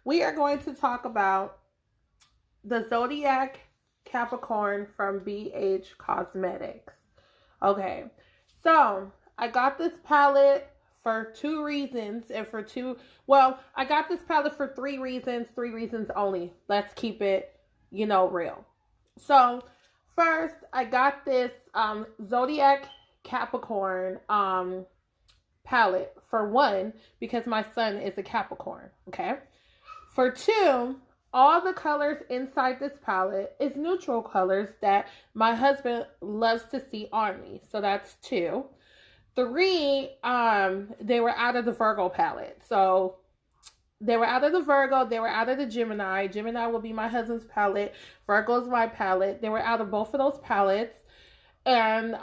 We are going to talk about the Zodiac Capricorn from BH Cosmetics. Okay, so I got this palette for two reasons, and I got this palette for three reasons only. Let's keep it, real. So, first, I got this Zodiac Capricorn palette for one, because my son is a Capricorn, okay? For two, all the colors inside this palette is neutral colors that my husband loves to see on me. So that's two. Three, they were out of the Virgo palette. So they were out of the Virgo, they were out of the Gemini. Gemini will be my husband's palette. Virgo is my palette. They were out of both of those palettes. And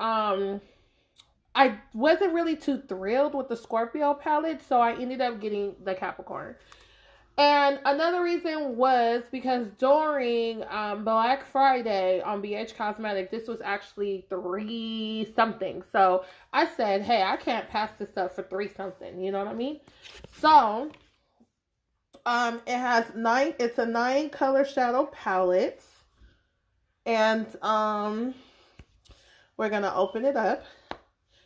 I wasn't really too thrilled with the Scorpio palette, so I ended up getting the Capricorn. And another reason was because during Black Friday on BH Cosmetics, this was actually 3 something. So I said, hey, I can't pass this up for 3 something. You know what I mean? So it's a 9 color shadow palette. And we're going to open it up.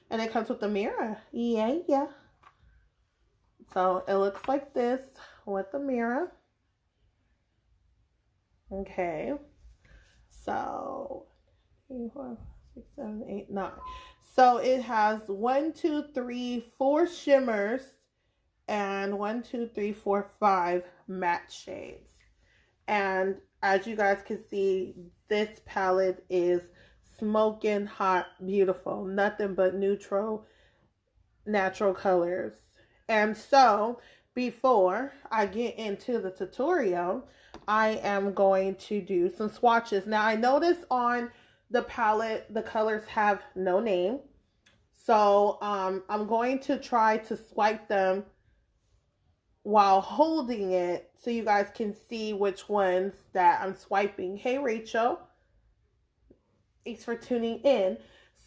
And it comes with a mirror. Yeah. So it looks like this with the mirror. Okay. So 3, 4, 6, 7, 8, 9. So it has 1, 2, 3, 4 shimmers and 1, 2, 3, 4, 5 matte shades. And as you guys can see, this palette is smoking hot, beautiful, nothing but neutral, natural colors. And so before I get into the tutorial, I am going to do some swatches. Now I noticed on the palette the colors have no name, so I'm going to try to swipe them while holding it so you guys can see which ones that I'm swiping. Hey Rachel, thanks for tuning in.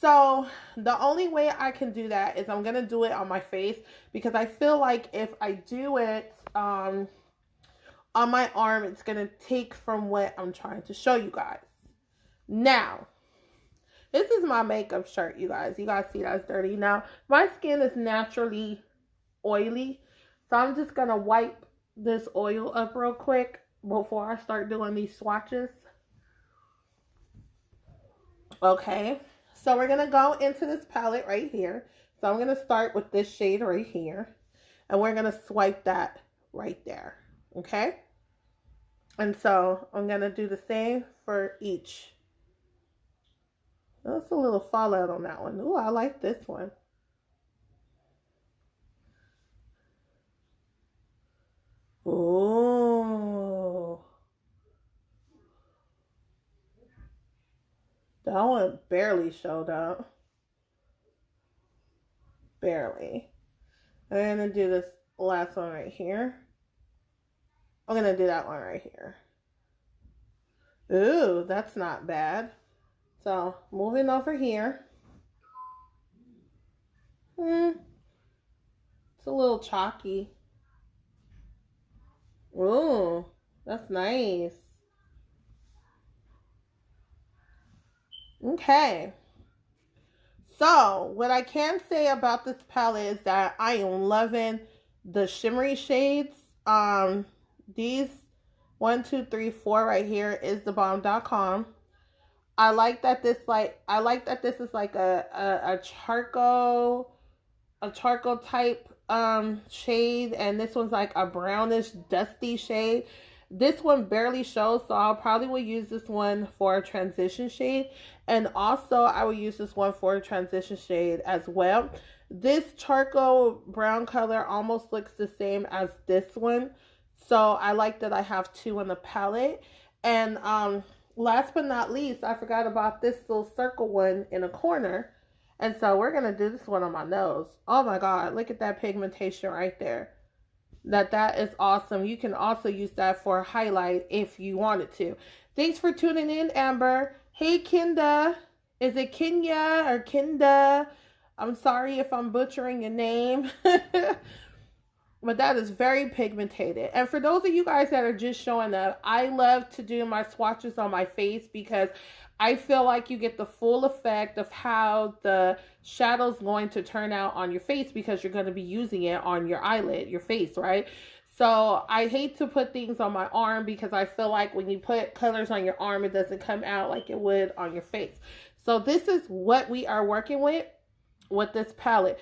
So the only way I can do that is I'm going to do it on my face, because I feel like if I do it on my arm, it's going to take from what I'm trying to show you guys. Now, this is my makeup shirt, you guys. You guys see that's dirty. Now, my skin is naturally oily, so I'm just going to wipe this oil up real quick before I start doing these swatches. Okay, so we're going to go into this palette right here. So I'm going to start with this shade right here. And we're going to swipe that right there. Okay? And so I'm going to do the same for each. That's a little fallout on that one. Ooh, I like this one. Ooh. That one barely showed up. Barely. I'm going to do this last one right here. I'm going to do that one right here. Ooh, that's not bad. So, moving over here. It's a little chalky. Ooh, that's nice. Okay. So, what I can say about this palette is that I am loving the shimmery shades. These 1, 2, 3, 4 right here is the bomb.com. I like that this is like a charcoal type shade, and this one's like a brownish dusty shade. This one barely shows, so I'll probably will use this one for a transition shade, and also I will use this one for a transition shade as well. This charcoal brown color almost looks the same as this one, so I like that I have 2 in the palette. And last but not least, I forgot about this little circle one in a corner. And so we're going to do this one on my nose. Oh my God, look at that pigmentation right there. That is awesome. You can also use that for a highlight if you wanted to. Thanks for tuning in, Amber. Hey, Kinda. Is it Kenya or Kinda? I'm sorry if I'm butchering your name. but that is very pigmented. And for those of you guys that are just showing up, I love to do my swatches on my face because I feel like you get the full effect of how the shadow's going to turn out on your face because you're going to be using it on your eyelid, your face, right? So I hate to put things on my arm because I feel like when you put colors on your arm, it doesn't come out like it would on your face. So this is what we are working with this palette.